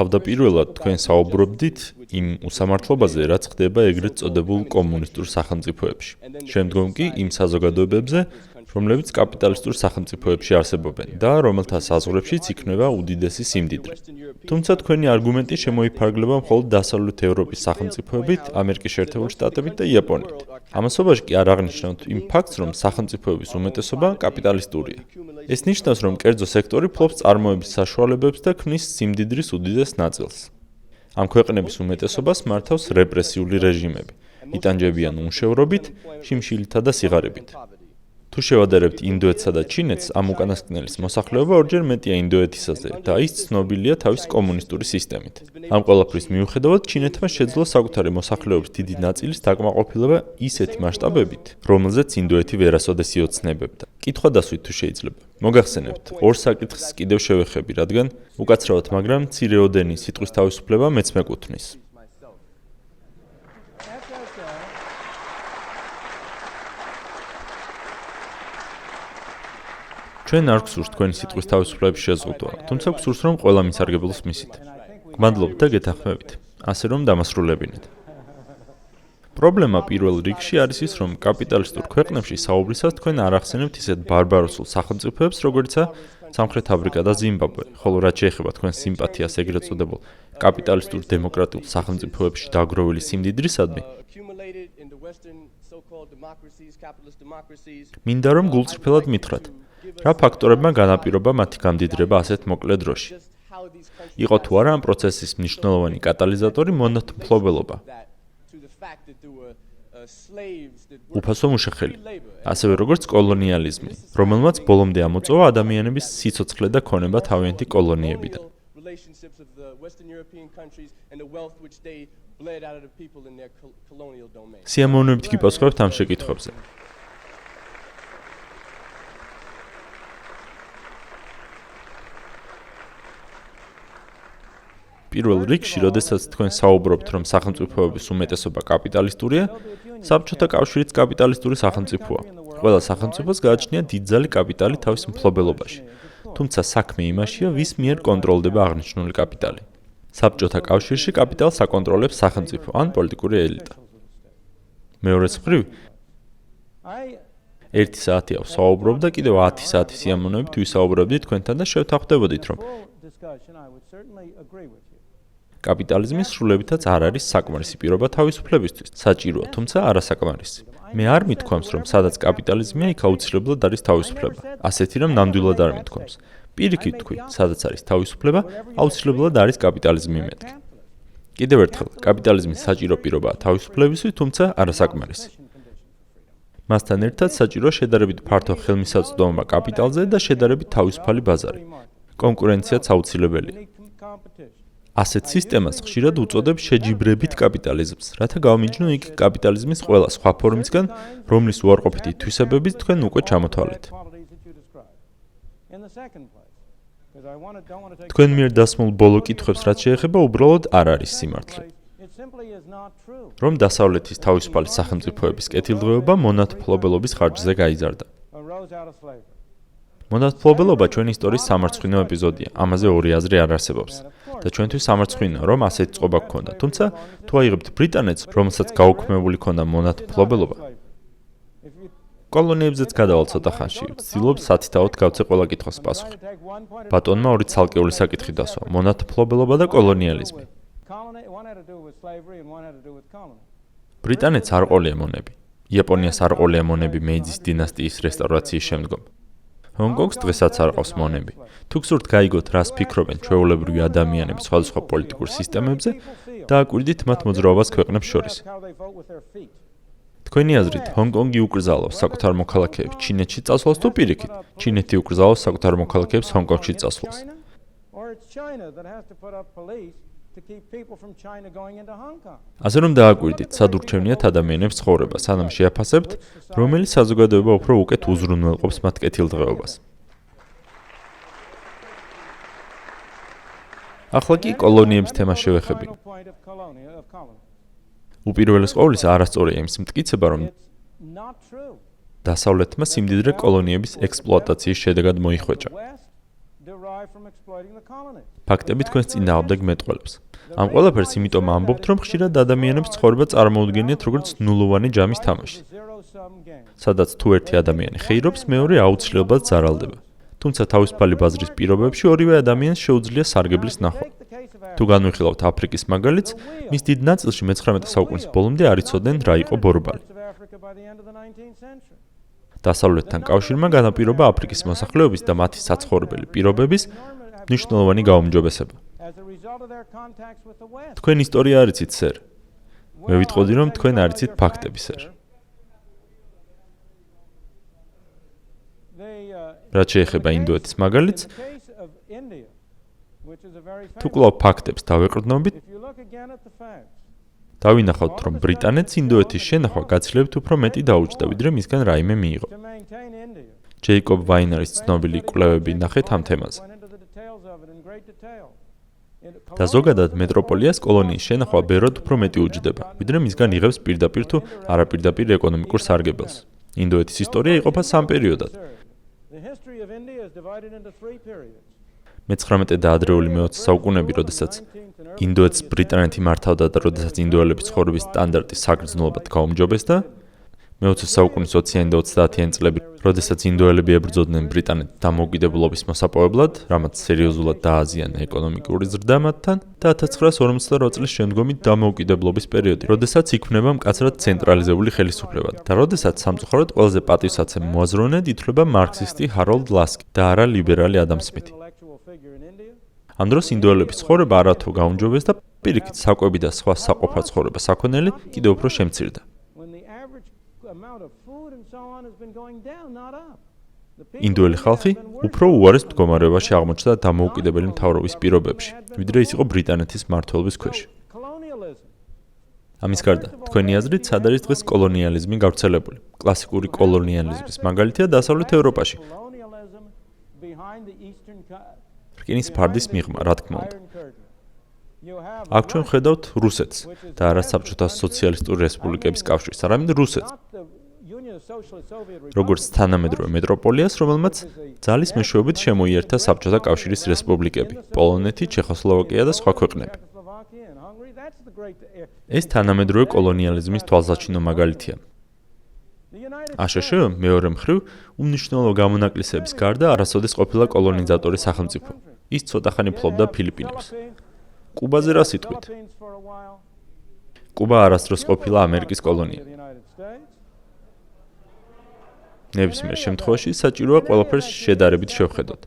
თავდაპირველად თქვენ საუბრობდით იმ უსამართლობაზე, რაც ხდება ეგრეთ წოდებულ კომუნისტურ სახელმწიფოებში. Შემდგომ კი იმ საზოგადოებებზე, რომლებიც კაპიტალისტურ სახელმწიფოებში არსებობენ და რომელთა საზღვრებშიც იქნება უდიდესი სიმდიდრე. თუმცა თქვენი არგუმენტი შემოიფარგლება მხოლოდ დასავლეთ ევროპის სახელმწიფოებით, ამერიკის შეერთებული შტატებით და იაპონიით. ამასობაში კი არ აღნიშნავთ იმ ფაქტს, რომ სახელმწიფოების უმეტესობა კაპიტალისტურია. ეს ნიშნავს, რომ კერძო სექტორი ფლობს წარმოების საშუალებებს და ქმნის სიმდიდრის უდიდეს ნაწილს. ამ ქვეყნების უმეტესობას მართავს რეპრესიული რეჟიმები, იტანჯებიან უნშევრობით, შიმშილითა და სიღარიბით. თუ შევადარებთ ინდოეთსა და ჩინეთს, ამ უკანასკნელის მოსახლეობა ორჯერ მეტია ინდოეთისაზე და ის ცნობილია თავის კომუნისტური სისტემით. ამ ყველაფრის მიუხედავად, ჩინეთმა შეძლო საკუთარი მოსახლეობის დიდი ნაწილის დაკმაყოფილება ისეთი მასშტაბებით, რომელზეც ინდოეთი ვერასოდეს იოცნებებდა. კითხვა დასვით თუ შეიძლება. მოგახსენებთ, ორ საკითხს კიდევ შევეხები, რადგან უკაცრავად, მაგრამ მცირეოდენი სიტყვის თავისუფლება მეც მეკუთვნის. ჩვენ არ გვსურს თქვენი სიტყვის თავისუფლების შეზღუდვა, თუმცა გვსურს, რომ ყველა მისარგებლოს მისით. გმადლობთ და გეთანხმებით, ასე რომ დამასრულებინეთ. პრობლემა პირველ რიგში არის ის, რომ კაპიტალისტურ ქვეყნებში საუბრისას თქვენ არ ახსენებთ ისეთ ბარბაროსულ სახელმწიფოებს, როგორიცაა სამხრეთ აფრიკა და ზიმბაბვე, ხოლო რაც შეეხება თქვენს სიმპათიას ეგრეთ წოდებულ კაპიტალისტურ დემოკრატიულ სახელმწიფოებში დაგროვილი სიმდიდრისადმი, მინდა რომ გულწრფელად მითხრათ, რა ფაქტორებმა განაპირობა მათი გამდიდრება ასეთ მოკლე დროში. იყო თუ არა ამ პროცესის მნიშვნელოვანი კატალიზატორი მონათმფლობელობა. უფასო მუშახელი, ასევე როგორც კოლონიალიზმი, რომელმაც ბოლომდე ამოწოვა ადამიანების სიცოცხლე და ქონება თავიანთი კოლონიებიდან. სიამოვნებით გიპასუხებთ ამ შეკითხვებზე. პირველ რიგში, როდესაც თქვენ საუბრობთ, რომ სახელმწიფოების უმეტესობა კაპიტალისტურია, საბჭოთა კავშირიც კაპიტალისტური სახელმწიფოა. ყველა სახელმწიფოს გააჩნია დიდძალი კაპიტალი თავის მფლობელობაში. თუმცა საქმე იმაშია, ვის მიერ კონტროლდება აღნიშნული კაპიტალი. საბჭოთა კავშირში კაპიტალს აკონტროლებს სახელმწიფო ან პოლიტიკური ელიტა. მეორეც მხრივ, 1 საათი ავსაუბრობ და კიდევ 10 საათი სიამოვნებით ვისაუბრებდი თქვენთან და შევთანხმდებოდით, რომ კაპიტალიზმის სრულებითაც არ არის საკმარისი პირობა თავისუფლებისთვის, საჭიროა, თუმცა არასაკმარისი. მე არ მithქვამს, რომ სადაც კაპიტალიზმია, იქ აუცილებლად არის თავისუფლება. ასეთი რომ ნამდვილად არ მithქვამს. პირიქით თქვი, სადაც არის თავისუფლება, აუცილებლად არის კაპიტალიზმი მეთქი. კიდევ ერთხელ, კაპიტალიზმის საჭირო პირობაა თავისუფლებისთვის, თუმცა არასაკმარისი. მასთან ერთად საჭიროა შედარებით ფართო ხელმისაწვდომობა კაპიტალზე და შედარებით თავისუფალი ბაზარი. კონკურენციაც აუცილებელია. ასეთ სისტემას ხშირად უწოდებს შეჯიბრებით კაპიტალიზმს, რათა გავმიჯნო იქ კაპიტალიზმის ყველა სხვა ფორმისგან, რომლის უარყოფითი თვისებებით თქვენ უკვე ჩამოთვალეთ. თქვენ მიერ დასმულ ბოლო კითხვებს რაც შეეხება, უბრალოდ არ არის სიმართლე. რომ დასავლეთის თავისუფალი სახელმწიფოების კეთილდღეობა მონათმფლობელობის ხარჯზე გაიზარდა. მონათმფლობელობა ჩვენი ისტორიის სამარცხვინო ეპიზოდია, ამაზე ორი აზრი არ არსებობს. და ჩვენთვის სამარცხვინოა, რომ ასეთი წყობა გქონდა. თუმცა, თუ აიღებთ ბრიტანეთს, რომელსაც გაუქმებული ქონდა მონათმფლობელობა, კოლონიებზეც გადავალ ცოტა ხანში, ვცდილობ სათითაოდ გავცე ყველა კითხვის პასუხი. ბატონმა ორი ცალკეული საკითხი დასვა: მონათმფლობელობა და კოლონიალიზმი. ბრიტანეთს არ ყოლია მონები. იაპონიას არ ყოლია მონები მეიძის დინასტიის რესტავრაციის შემდგომ. ჰონგ-კონგს დღესაც არ ყავს მონები. თუ გსურთ გაიგოთ, რას ფიქრობენ ჩვეულებრივი ადამიანები სხვადასხვა პოლიტიკურ სისტემებზე, დააკვირდით მათ მოძრაობას ქვეყნებს შორის. თქვენი აზრით, ჰონგ-კონგი უკრძალავს საკუთარ მოქალაქეებს ჩინეთში წასვლას თუ პირიქით, ჩინეთი უკრძალავს საკუთარ მოქალაქეებს ჰონგ-კონგში წასვლას? ასე რომ დააკვირდით, სად ურჩევნიათ ადამიანებს ცხოვრება, სანამ შეაფასებთ, რომელი საზოგადოება უფრო უკეთ უზრუნველყოფს მათ კეთილდღეობას. ახლა კი კოლონიების თემას შევეხები. უპირველეს ყოვლისა არასწორია იმის მტკიცება, რომ დასავლეთმა სიმდიდრე კოლონიების ექსპლუატაციის შედეგად მოიხვეჭა. ფაქტები თქვენს წინააღმდეგ მეტყველებს. ამ ყველაფერს იმიტომ ამბობთ, რომ ხშირად ადამიანებს ცხოვრება წარმოუდგენიათ როგორც ნულოვანი ჯამის თამაში. სადაც თუ ერთი ადამიანი ხეირობს, მეორე აუცილებლად ზარალდება. თუმცა თავისუფალი ბაზრის პირობებში ორივე ადამიანს შეუძლია სარგებლის ნახვა. თუ განვიხილავთ აფრიკის მაგალითს, მის დიდ ნაწილში მე-19 საუკუნის ბოლომდე არ იცოდნენ რა იყო ბორბალი. დასავლეთთან კავშირმა განაპირობა აფრიკის მოსახლეობის და მათი საცხოვრებელი პირობების მნიშვნელოვანი გაუმჯობესება. თქვენ ისტორია არ იცით, სერ. მე ვიტყოდი, რომ თქვენ არ იცით ფაქტები, სერ. რაც შეეხება ინდოეთის მაგალითს, თუ კვლავ ფაქტებს დავეყრდნობით, დავინახავთ, რომ ბრიტანეთს ინდოეთის შენახვა გაცილებით უფრო მეტი დაუჯდა, ვიდრე მისგან რაიმე მიიღო. ჯეიკობ ვაინერის ცნობილი კვლევები ნახეთ ამ თემაზე. და ზოგადად მეტროპოლიას კოლონიის შენახვა ბევრად უფრო მეტი უჯდება, ვიდრე მისგან იღებს პირდაპირ თუ არაპირდაპირ ეკონომიკურ სარგებელს. ინდოეთის ისტორია იყოფა სამ პერიოდად. მე-19 და ადრეული მე-20 საუკუნეები, როდესაც ინდოეთს ბრიტანეთი მართავდა და როდესაც ინდოელების ცხოვრების სტანდარტი საგრძნობლად გაუმჯობესდა, მე-20 საუკუნის 20-იანი და 30-იანი წლები, როდესაც ინდოელები ებრძოდნენ ბრიტანეთს დამოუკიდებლობის მოსაპოვებლად, რამაც სერიოზულად დააზიანა ეკონომიკური ზრდა მათთან, და 1948 წლის შემდგომი დამოუკიდებლობის პერიოდი, როდესაც იქმნება მკაცრად ცენტრალიზებული ხელისუფლება და როდესაც სამწუხაროდ ყველაზე პატივსაცემ მოაზროვნედ ითვლება მარქსისტი ჰაროლდ ლასკი და არა ლიბერალი ადამ სმითი. ამ დროს ინდოელების ცხოვრება არათუ გაუმჯობესდა, პირიქით საკვები და სხვა საყოფა ცხოვრება საქონელი კიდევ უფრო შემცირდა. ინდოელი ხალხი უფრო უარეს მდგომარეობაში აღმოჩნდა დამოუკიდებელი მთავრობის პირობებში, ვიდრე ის იყო ბრიტანეთის მმართველობის ქვეშ. ამის გარდა, თქვენი აზრით, სად არის დღეს კოლონიალიზმი გავრცელებული? კლასიკური კოლონიალიზმის მაგალითია დასავლეთ ევროპაში. რკინის ფარდის მიღმა, რა თქმა უნდა. აქ ჩვენ ხედავთ რუსეთს და არა საბჭოთა სოციალისტური რესპუბლიკების კავშირს, არამედ რუსეთს. როგორც თანამედროვე მეტროპოლიას, რომელმაც ძალის მეშვეობით შემოიერთა საბჭოთა კავშირის რესპუბლიკები, პოლონეთი, ჩეხოსლოვაკია და სხვა ქვეყნები. ეს თანამედროვე კოლონიალიზმის თვალსაჩინო მაგალითია. აშშ მეორე მხრივ, უმნიშვნელო გამონაკლისების გარდა არასოდეს ყოფილა კოლონიზატორი სახელმწიფო. ის ცოტახანი ფლობდა ფილიპინებს. კუბაზე რა სიტყვით? კუბა არასდროს ყოფილა ამერიკის კოლონია. ნებისმიერ შემთხვევაში საჭიროა ყველაფერს შედარებით შევხედოთ.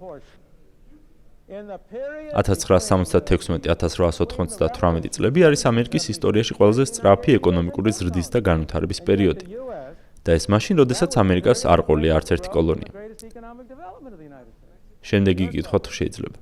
1976-1898 წლები არის ამერიკის ისტორიაში ყველაზე სწრაფი ეკონომიკური ზრდის და განვითარების პერიოდი. და ეს მაშინ, როდესაც ამერიკას არ ყოლია არც ერთი კოლონია. შემდეგი კითხვა თუ შეიძლება.